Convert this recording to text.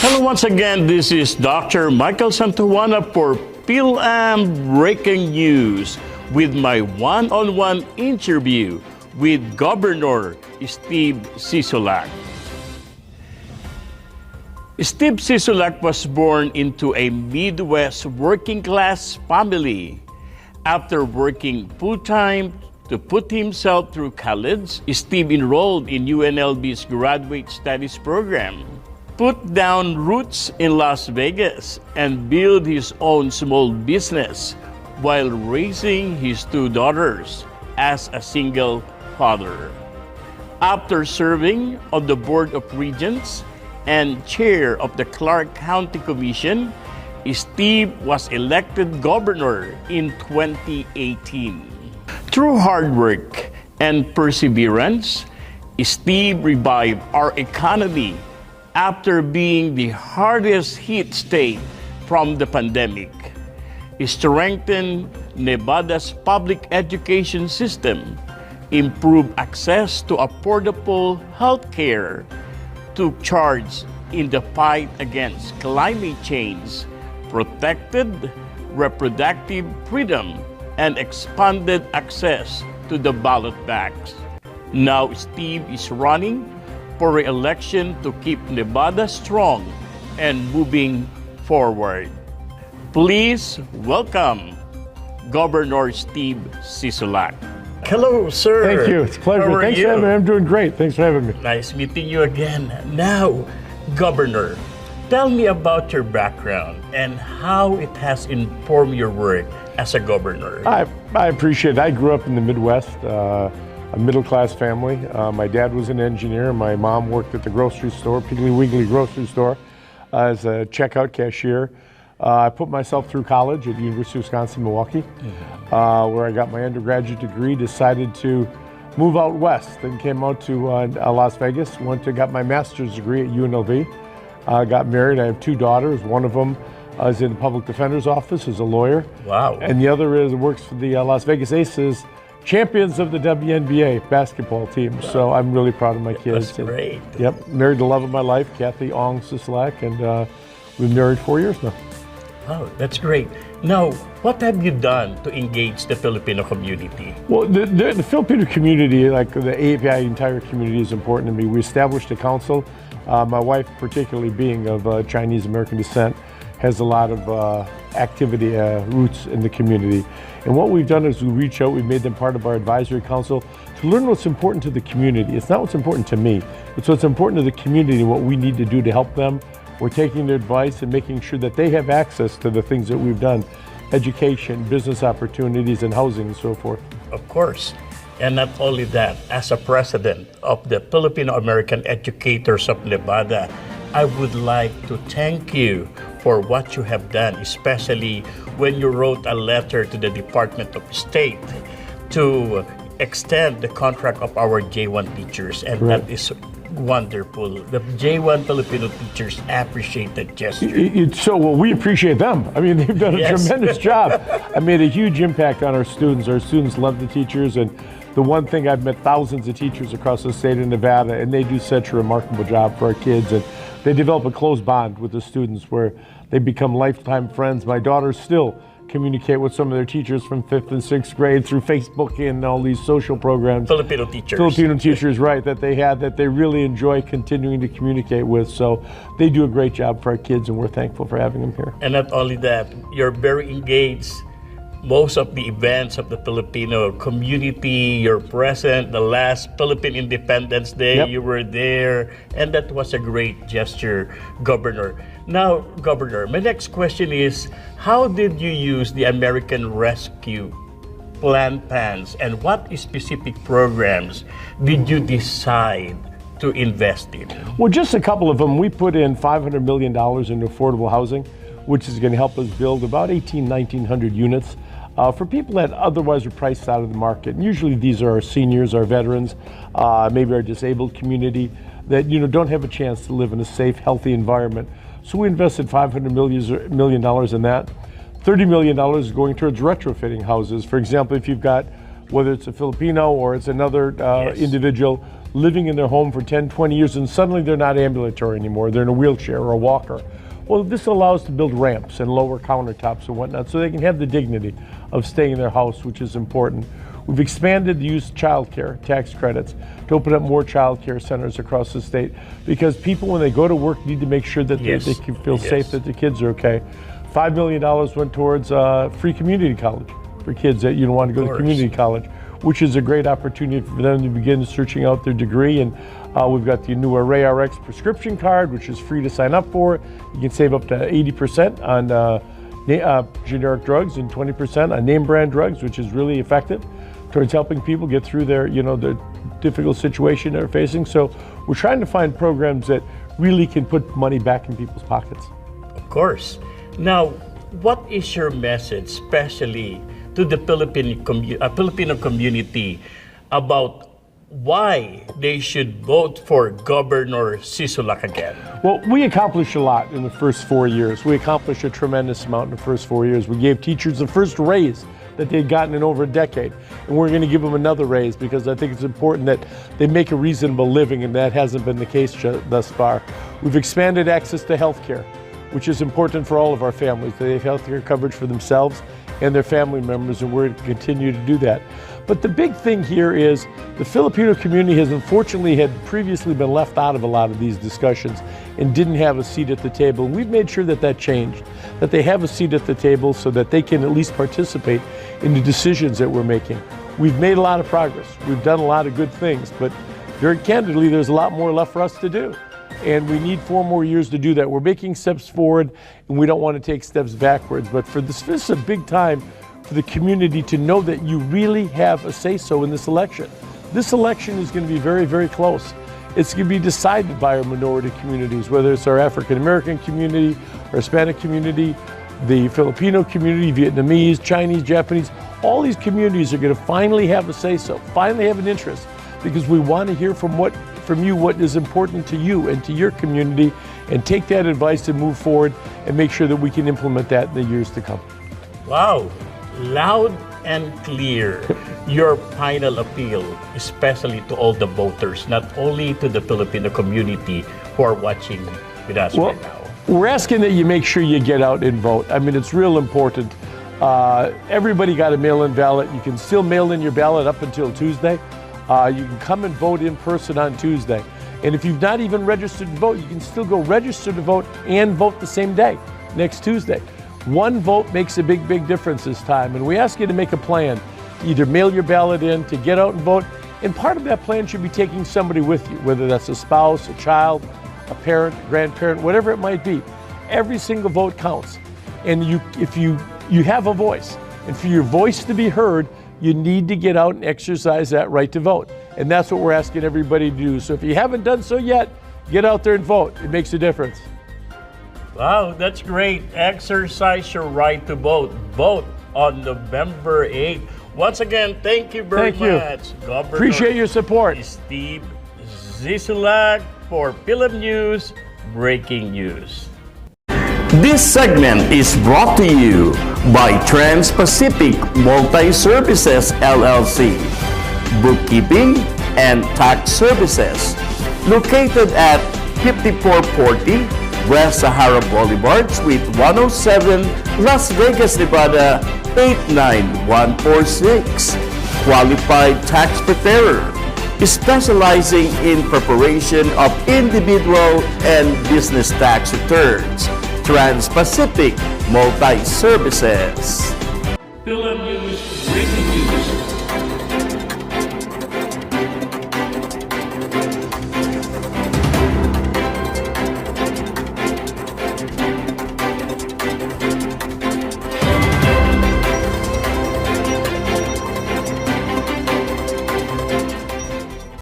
Hello once again, this is Dr. Michael Santuana for PhilAm Breaking News with my one-on-one interview with Governor Steve Sisolak. Steve Sisolak was born into a Midwest working-class family. After working full-time to put himself through college, Steve enrolled in UNLV's Graduate Studies program, put down roots in Las Vegas, and built his own small business while raising his two daughters as a single father. After serving on the Board of Regents and chair of the Clark County Commission, Steve was elected governor in 2018. Through hard work and perseverance, Steve revived our economy after being the hardest hit state from the pandemic. He strengthened Nevada's public education system, improved access to affordable health care, took charge in the fight against climate change, protected reproductive freedom, and expanded access to the ballot box. Now Steve is running for re-election to keep Nevada strong and moving forward. Please welcome Governor Steve Sisolak. Hello, sir. Thank you. It's a pleasure. How are Thanks you? for having me. I'm doing great. Thanks for having me. Nice meeting you again. Now, Governor, tell me about your background and how it has informed your work as a governor. I appreciate it. I grew up in the Midwest, a middle-class family. My dad was an engineer. My mom worked at the grocery store, Piggly Wiggly grocery store, as a checkout cashier. I put myself through college at the University of Wisconsin-Milwaukee, where I got my undergraduate degree, decided to move out west, then came out to Las Vegas, got my master's degree at UNLV, got married. I have two daughters. One of them is in the public defender's office as a lawyer. Wow. And the other works for the Las Vegas Aces, champions of the WNBA basketball team. Wow. So I'm really proud of my kids. That's great. Yep, married the love of my life, Kathy Ong Sisolak, and we've been married 4 years now. Oh, that's great. Now, what have you done to engage the Filipino community? Well, the Filipino community, like the API entire community, is important to me. We established a council. My wife, particularly being of Chinese American descent, has a lot of activity roots in the community. And what we've done is we reach out, we've made them part of our advisory council to learn what's important to the community. It's not what's important to me, it's what's important to the community and what we need to do to help them. We're taking their advice and making sure that they have access to the things that we've done, education, business opportunities, and housing and so forth. Of course. And not only that, as a president of the Filipino American Educators of Nevada, I would like to thank you for what you have done, especially when you wrote a letter to the Department of State to extend the contract of our J1 teachers, and right. That is wonderful. The J1 Filipino teachers appreciate that gesture. Well, we appreciate them. I mean, they've done a Yes. tremendous job. I made a huge impact on our students. Our students love the teachers, and the one thing, I've met thousands of teachers across the state of Nevada, and they do such a remarkable job for our kids, and they develop a close bond with the students where they become lifetime friends. My daughters still communicate with some of their teachers from 5th and 6th grade through Facebook and all these social programs. Filipino teachers. Filipino teachers, right, that they had, that they really enjoy continuing to communicate with. So they do a great job for our kids, and we're thankful for having them here. And not only that, you're very engaged. Most of the events of the Filipino community, you're present. The last Philippine Independence Day, Yep. You were there. And that was a great gesture, Governor. Now, Governor, my next question is, how did you use the American Rescue Plan funds, and what specific programs did you decide to invest in? Well, just a couple of them. We put in $500 million into affordable housing, which is going to help us build about 1,900 units for people that otherwise are priced out of the market. And usually these are our seniors, our veterans, maybe our disabled community that don't have a chance to live in a safe, healthy environment. So we invested $500 million in that. $30 million is going towards retrofitting houses. For example, if you've got, whether it's a Filipino or it's another Yes. individual living in their home for 10, 20 years, and suddenly they're not ambulatory anymore. They're in a wheelchair or a walker. Well, this allows to build ramps and lower countertops and whatnot so they can have the dignity of staying in their house, which is important. We've expanded the use of child care tax credits to open up more child care centers across the state, because people, when they go to work, need to make sure that they can feel safe, that the kids are okay. $5 million went towards free community college for kids that want to go to community college, which is a great opportunity for them to begin searching out their degree. And we've got the new Array RX prescription card, which is free to sign up for. You can save up to 80% on generic drugs and 20% on name brand drugs, which is really effective towards helping people get through their difficult situation they're facing. So we're trying to find programs that really can put money back in people's pockets. Of course. Now, what is your message, especially to the Filipino community, about why they should vote for Governor Sisolak again? Well, we accomplished a lot in the first 4 years. We accomplished a tremendous amount in the first 4 years. We gave teachers the first raise that they'd gotten in over a decade. And we're going to give them another raise, because I think it's important that they make a reasonable living, and that hasn't been the case thus far. We've expanded access to health care, which is important for all of our families. They have health care coverage for themselves and their family members, and we're going to continue to do that. But the big thing here is the Filipino community has unfortunately had previously been left out of a lot of these discussions and didn't have a seat at the table. And we've made sure that that changed, that they have a seat at the table so that they can at least participate in the decisions that we're making. We've made a lot of progress. We've done a lot of good things, but very candidly, there's a lot more left for us to do. And we need 4 more years to do that. We're making steps forward, and we don't want to take steps backwards. But for this is a big time for the community to know that you really have a say-so in this election. This election is going to be very, very close. It's going to be decided by our minority communities, whether it's our African-American community, our Hispanic community, the Filipino community, Vietnamese, Chinese, Japanese. All these communities are going to finally have a say-so, finally have an interest, because we want to hear from you what is important to you and to your community, and take that advice and move forward and make sure that we can implement that in the years to come. Wow, loud and clear your final appeal, especially to all the voters, not only to the Filipino community who are watching with us right now. We're asking that you make sure you get out and vote. I mean, it's real important. Everybody got a mail-in ballot. You can still mail in your ballot up until Tuesday. You can come and vote in person on Tuesday. And if you've not even registered to vote, you can still go register to vote and vote the same day, next Tuesday. One vote makes a big, big difference this time. And we ask you to make a plan. Either mail your ballot in to get out and vote. And part of that plan should be taking somebody with you, whether that's a spouse, a child, a parent, grandparent, whatever it might be. Every single vote counts. And if you have a voice, and for your voice to be heard, you need to get out and exercise that right to vote. And that's what we're asking everybody to do. So if you haven't done so yet, get out there and vote. It makes a difference. Wow, that's great. Exercise your right to vote. Vote on November 8th. Once again, thank you very much, Governor. Appreciate your support. Steve Sisolak for Philip News Breaking News. This segment is brought to you by Trans-Pacific Multi-Services LLC, Bookkeeping and Tax Services, located at 5440 West Sahara Boulevard, Suite 107, Las Vegas, Nevada 89146. Qualified tax preparer, specializing in preparation of individual and business tax returns. Trans-Pacific Multi-Services. Philip News.